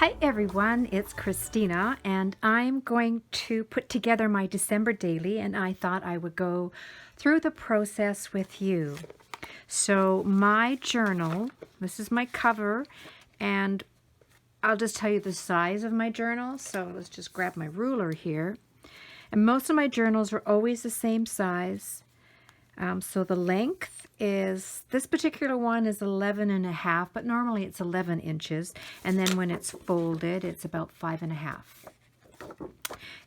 Hi everyone, it's Christina and I'm going to put together my December daily, and I thought I would go through the process with you. So my journal, this is my cover, and I'll just tell you the size of my journal. So let's just grab my ruler here. And most of my journals are always the same size. So the length is, this particular one is 11.5, but normally it's 11 inches. And then when it's folded, it's about 5.5.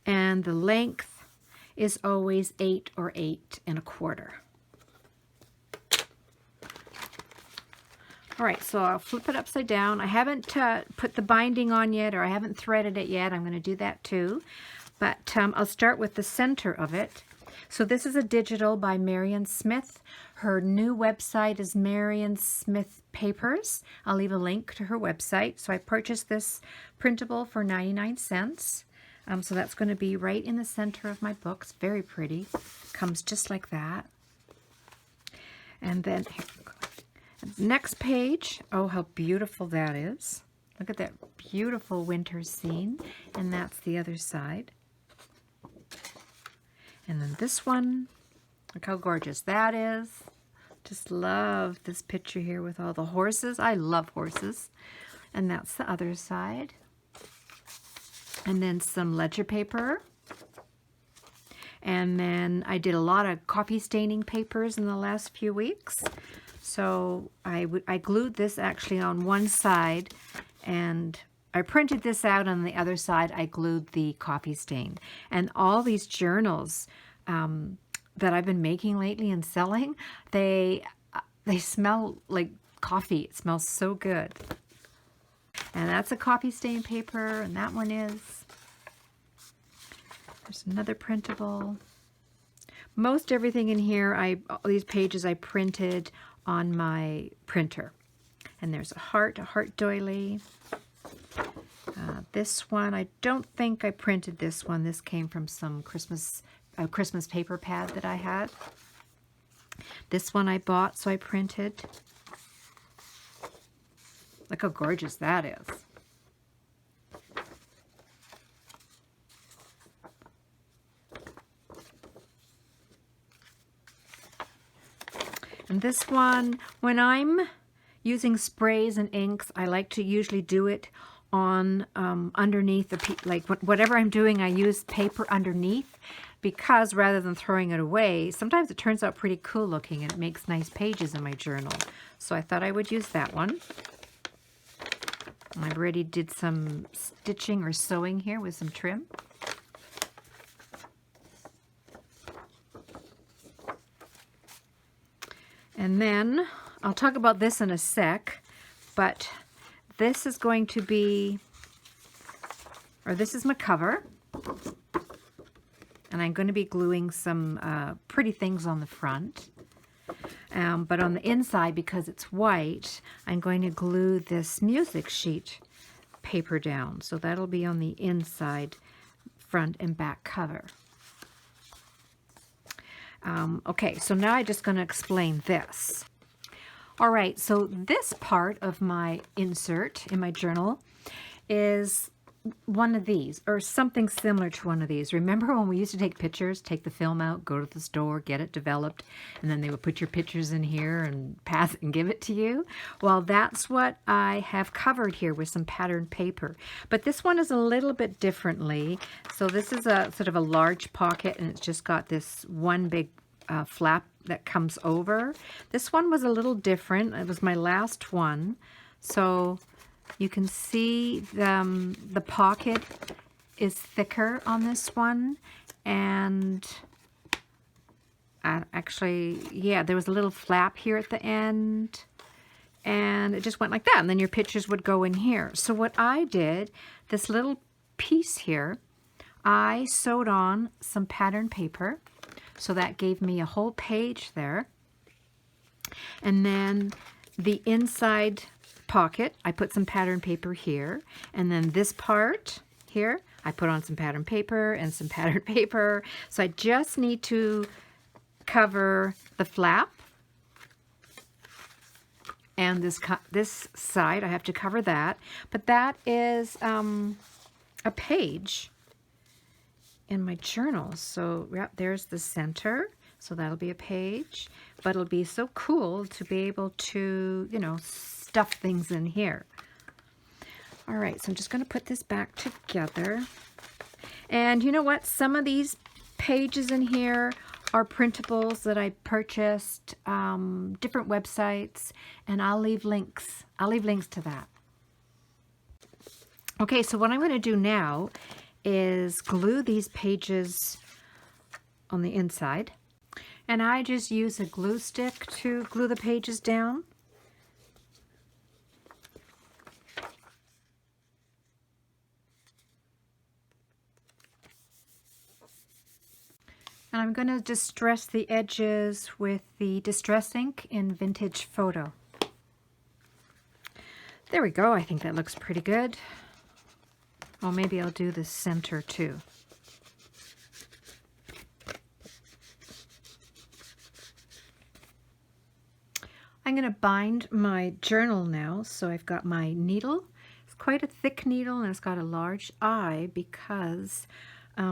And the length is always 8 or 8.25. All right, so I'll flip it upside down. I haven't put the binding on yet, or I haven't threaded it yet. I'm going to do that too. But I'll start with the center of it. So this is a digital by Marion Smith. Her new website is Marion Smith Papers. I'll leave a link to her website. So I purchased this printable for 99 cents. So that's going to be right in the center of my book. It's very pretty. Comes just like that. And then next page. Oh, how beautiful that is. Look at that beautiful winter scene. And that's the other side. And then this one, look how gorgeous that is. Just love this picture here with all the horses. I love horses. And that's the other side. And then some ledger paper. And then I did a lot of coffee staining papers in the last few weeks. So I glued this actually on one side, and I printed this out. On the other side, I glued the coffee stain. And all these journals that I've been making lately and selling, they smell like coffee. It smells so good. And that's a coffee stain paper, and that one is. There's another printable. Most everything in here, these pages I printed on my printer. And there's a heart doily. This one, I don't think I printed this one. This came from some Christmas paper pad that I had. This one I bought, so I printed. Look how gorgeous that is. And this one, when I'm using sprays and inks, I like to usually do it on underneath the like whatever I'm doing, I use paper underneath, because rather than throwing it away, sometimes it turns out pretty cool looking and it makes nice pages in my journal. So I thought I would use that one. I already did some stitching or sewing here with some trim. And then I'll talk about this in a sec, but this is going to be, or this is my cover, and I'm going to be gluing some pretty things on the front. But on the inside, because it's white, I'm going to glue this music sheet paper down. So that'll be on the inside, front and back cover. Okay, so now I'm just going to explain this. All right, so this part of my insert in my journal is one of these, or something similar to one of these. Remember when we used to take pictures, take the film out, go to the store, get it developed, and then they would put your pictures in here and pass it and give it to you? Well, that's what I have covered here with some patterned paper. But this one is a little bit differently. So this is a sort of a large pocket, and it's just got this one big flap that comes over. This one was a little different. It was my last one. So you can see the pocket is thicker on this one, and actually, yeah, there was a little flap here at the end, and it just went like that, and then your pictures would go in here. So what I did, this little piece here, I sewed on some patterned paper, so that gave me a whole page there, and then the inside pocket, I put some pattern paper here, and then this part here, I put on some pattern paper and some pattern paper. So I just need to cover the flap And this side, I have to cover that. But that is a page in my journal. So yeah, there's the center. So that'll be a page. But it'll be so cool to be able to, you know, stuff things in here. All right, so I'm just going to put this back together. And you know what? Some of these pages in here are printables that I purchased, different websites, and I'll leave links. I'll leave links to that. Okay, so what I'm going to do now is glue these pages on the inside. And I just use a glue stick to glue the pages down. And I'm going to distress the edges with the Distress ink in Vintage Photo. There we go. I think that looks pretty good. Oh, maybe I'll do the center too. I'm going to bind my journal now. So I've got my needle. It's quite a thick needle and it's got a large eye because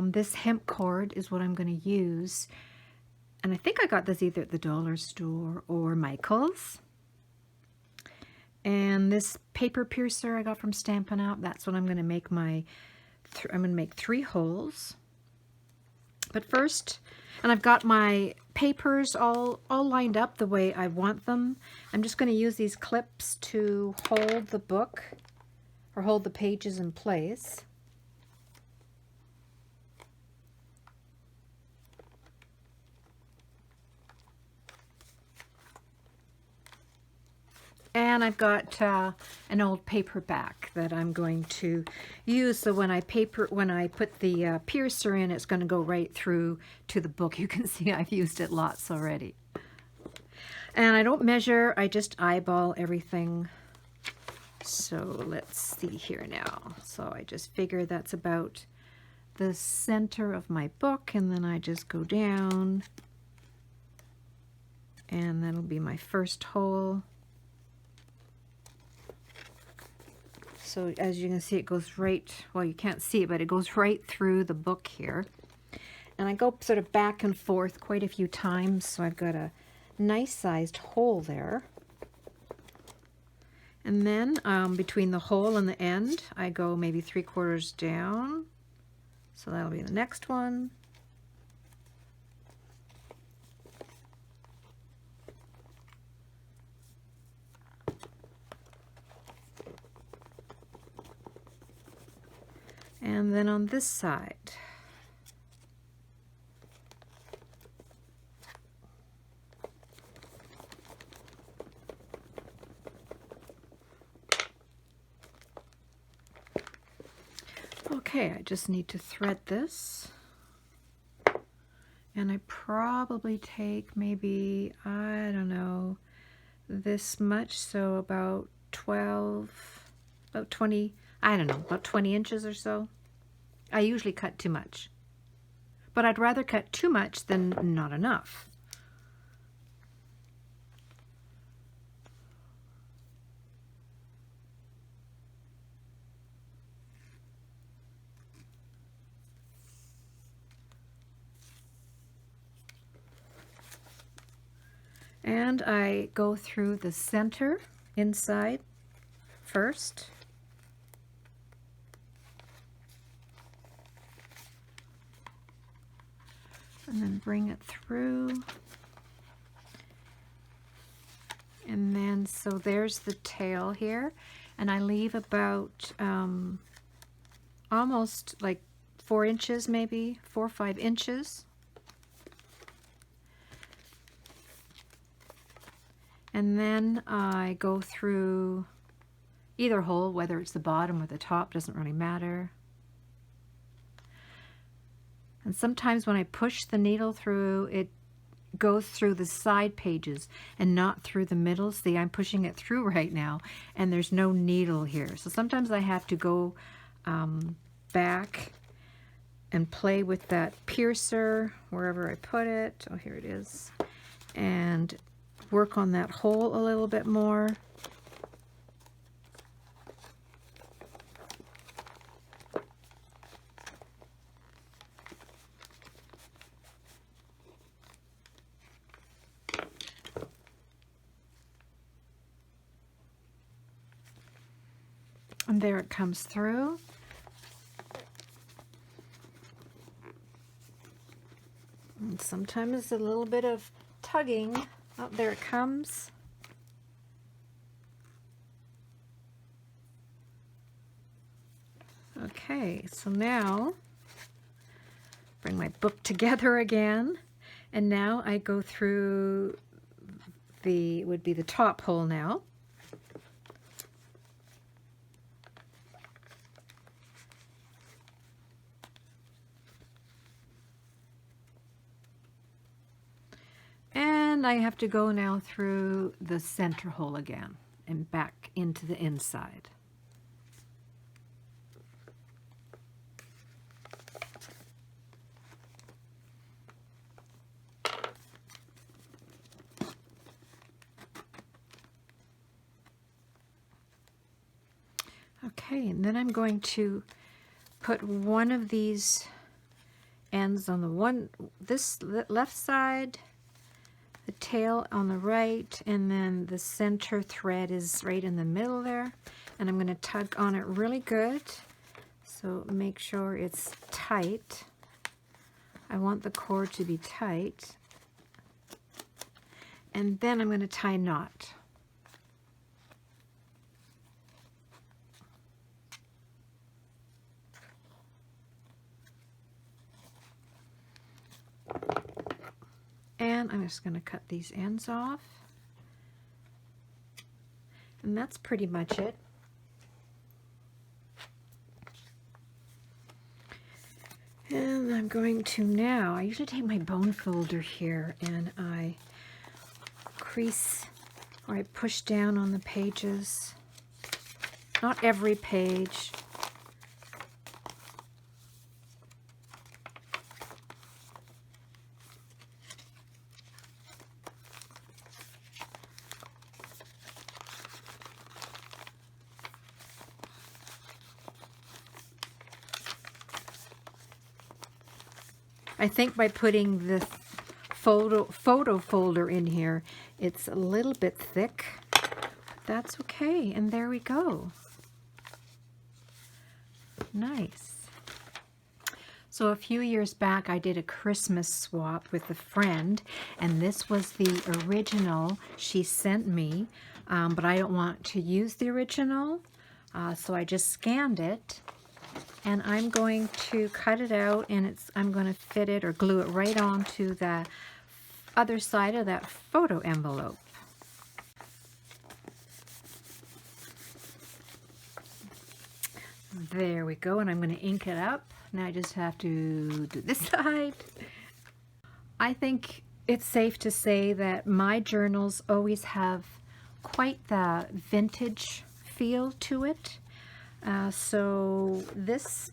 this hemp cord is what I'm going to use. And I think I got this either at the dollar store or Michael's. And this paper piercer I got from Stampin' Up. That's what I'm going to make I'm going to make 3 holes. But first, and I've got my papers all lined up the way I want them. I'm just going to use these clips to hold the book or hold the pages in place. And I've got an old paperback that I'm going to use. So when I put the piercer in, it's going to go right through to the book. You can see I've used it lots already. And I don't measure, I just eyeball everything. So let's see here now. So I just figure that's about the center of my book, and then I just go down. And that'll be my first hole. So as you can see, it goes right, well, you can't see it, but it goes right through the book here. And I go sort of back and forth quite a few times, so I've got a nice sized hole there. And then between the hole and the end, I go maybe 3/4 down. So that'll be the next one. And then on this side. Okay, I just need to thread this. And I probably take maybe, I don't know, this much, so about 20, I don't know, about 20 inches or so. I usually cut too much, but I'd rather cut too much than not enough. And I go through the center inside first. And then bring it through. And then, so there's the tail here. And I leave about almost like 4 inches, maybe 4 or 5 inches. And then I go through either hole, whether it's the bottom or the top, doesn't really matter. And sometimes when I push the needle through, it goes through the side pages and not through the middle. See, I'm pushing it through right now, and there's no needle here. So sometimes I have to go back and play with that piercer wherever I put it. Oh, here it is. And work on that hole a little bit more. And there it comes through. And sometimes a little bit of tugging. Oh, there it comes. Okay, so now bring my book together again, and now I go through the, would be the top hole now. And I have to go now through the center hole again and back into the inside. Okay, and then I'm going to put one of these ends on this left side, the tail on the right, and then the center thread is right in the middle there. And I'm going to tug on it really good, so make sure it's tight. I want the cord to be tight. And then I'm going to tie a knot. And I'm just going to cut these ends off. And that's pretty much it. And I'm going to now, I usually take my bone folder here and I crease, or I push down on the pages. Not every page. I think by putting the photo folder in here, it's a little bit thick. That's okay, and there we go. Nice. So a few years back, I did a Christmas swap with a friend, and this was the original she sent me, but I don't want to use the original, so I just scanned it. And I'm going to cut it out, and I'm going to fit it or glue it right onto the other side of that photo envelope. There we go, and I'm going to ink it up. Now I just have to do this side. I think it's safe to say that my journals always have quite the vintage feel to it. So this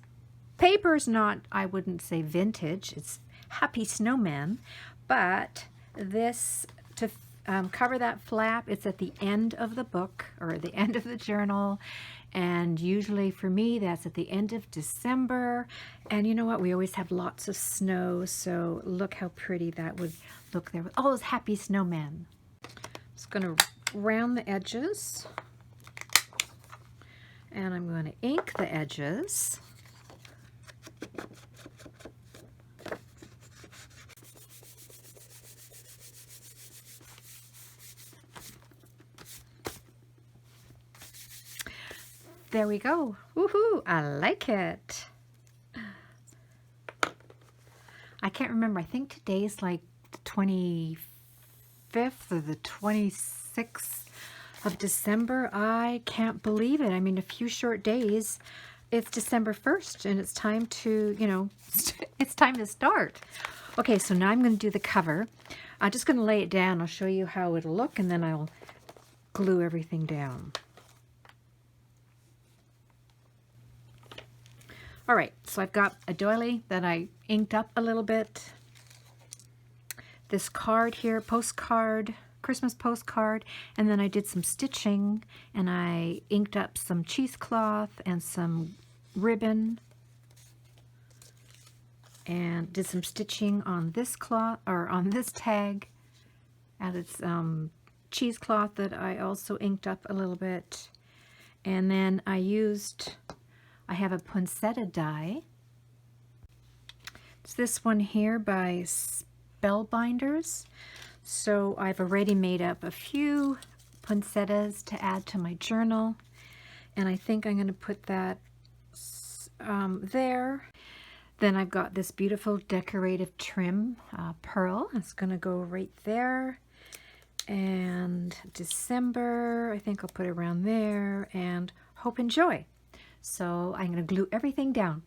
paper is not, I wouldn't say vintage, it's Happy Snowman, but this, to cover that flap, it's at the end of the book, or the end of the journal, and usually for me that's at the end of December, and you know what, we always have lots of snow, so look how pretty that would look there with all those happy snowmen. Just going to round the edges. And I'm going to ink the edges. There we go. Woohoo! I like it. I can't remember. I think today's like the 25th or the 26th of December. I can't believe it. I mean, a few short days, it's December 1st, and it's time to, you know, it's time to start. Okay, so now I'm going to do the cover. I'm just going to lay it down. I'll show you how it'll look, and then I'll glue everything down. All right, so I've got a doily that I inked up a little bit. This card here, postcard, Christmas postcard, and then I did some stitching, and I inked up some cheesecloth and some ribbon, and did some stitching on this cloth, or on this tag. Added some cheesecloth that I also inked up a little bit, And then I have a poinsettia die. It's this one here by Spellbinders. So I've already made up a few poinsettias to add to my journal. And I think I'm going to put that there. Then I've got this beautiful decorative trim pearl. It's going to go right there. And December, I think I'll put it around there. And hope and joy. So I'm going to glue everything down.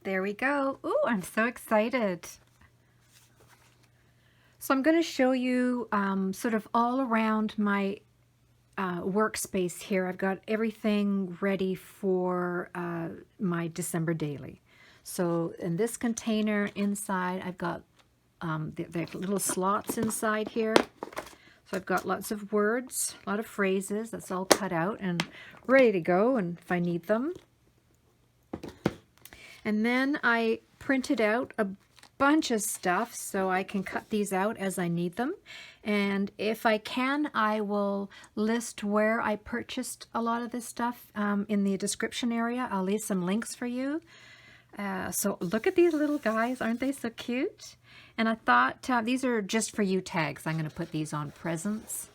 There we go. Ooh, I'm so excited. So I'm going to show you sort of all around my workspace here. I've got everything ready for my December daily. So in this container inside, I've got the little slots inside here. So I've got lots of words, a lot of phrases. That's all cut out and ready to go, and if I need them. And then I printed out a bunch of stuff so I can cut these out as I need them. And if I can, I will list where I purchased a lot of this stuff in the description area. I'll leave some links for you. So look at these little guys. Aren't they so cute? And I thought these are just for you tags. I'm going to put these on presents.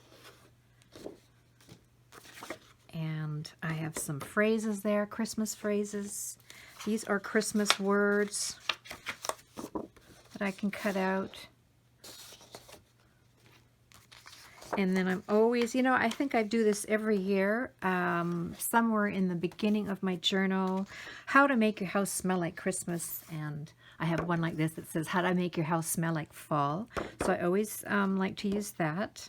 And I have some phrases there, Christmas phrases. These are Christmas words that I can cut out. And then I'm always, you know, I think I do this every year, somewhere in the beginning of my journal, how to make your house smell like Christmas. And I have one like this that says, how to make your house smell like fall. So I always like to use that.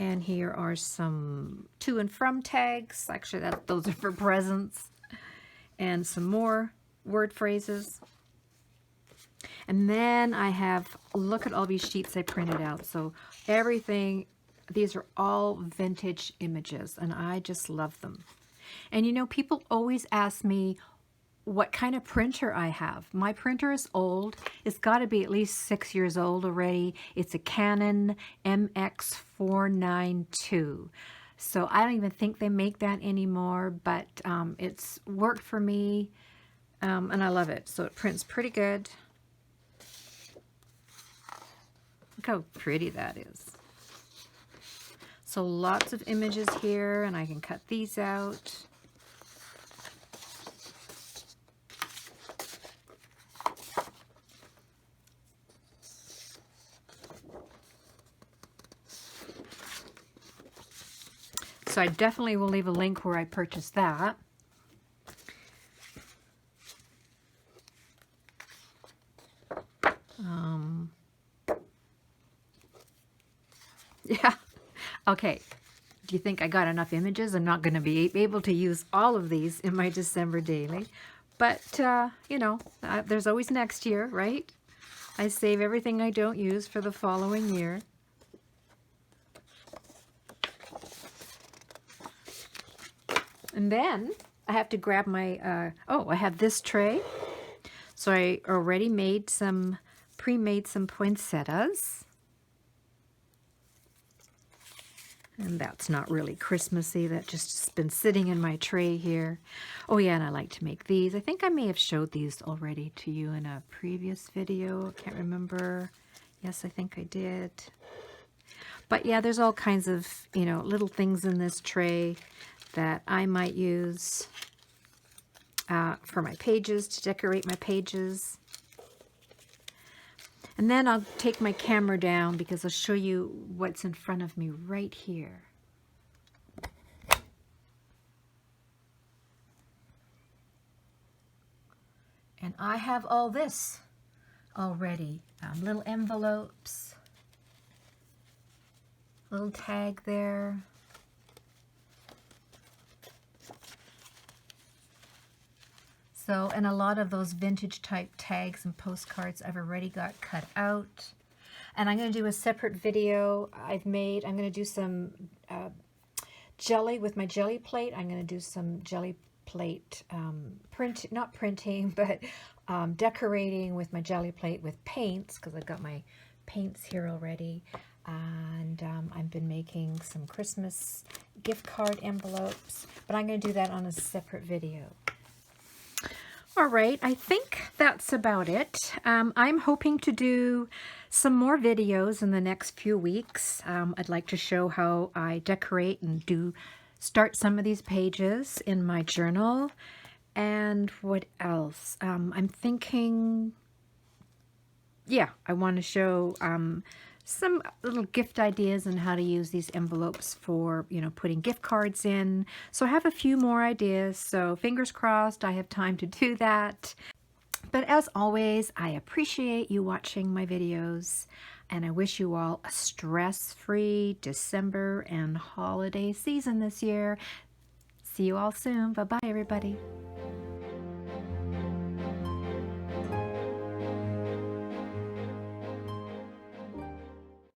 And here are some to and from tags. Actually, those are for presents. And some more word phrases. And then I have, look at all these sheets I printed out. So everything, these are all vintage images, and I just love them. And you know, people always ask me what kind of printer I have. My printer is old. It's got to be at least 6 years old already. It's a Canon MX492. So I don't even think they make that anymore, but it's worked for me, and I love it. So it prints pretty good. Look how pretty that is. So lots of images here, and I can cut these out. So I definitely will leave a link where I purchased that. Yeah. Okay. Do you think I got enough images? I'm not going to be able to use all of these in my December daily. But, you know, there's always next year, right? I save everything I don't use for the following year. And then I have to grab my, oh, I have this tray. So I already made some, pre-made some poinsettias. And that's not really Christmassy. That just has been sitting in my tray here. Oh yeah, and I like to make these. I think I may have showed these already to you in a previous video. I can't remember. Yes, I think I did. But yeah, there's all kinds of, you know, little things in this tray that I might use for my pages, to decorate my pages. And then I'll take my camera down because I'll show you what's in front of me right here. And I have all this already. Little envelopes, little tag there. So, and a lot of those vintage type tags and postcards I've already got cut out. And I'm going to do a separate video I've made. I'm going to do some jelly with my jelly plate. I'm going to do some jelly plate not printing, but decorating with my jelly plate with paints, because I've got my paints here already. And I've been making some Christmas gift card envelopes, but I'm going to do that on a separate video. All right, I think that's about it. I'm hoping to do some more videos in the next few weeks. I'd like to show how I decorate and start some of these pages in my journal. And what else? I'm thinking, yeah, I want to show some little gift ideas on how to use these envelopes for, you know, putting gift cards in. So I have a few more ideas, so fingers crossed I have time to do that. But as always, I appreciate you watching my videos, and I wish you all a stress-free December and holiday season this year. See you all soon. Bye-bye, everybody.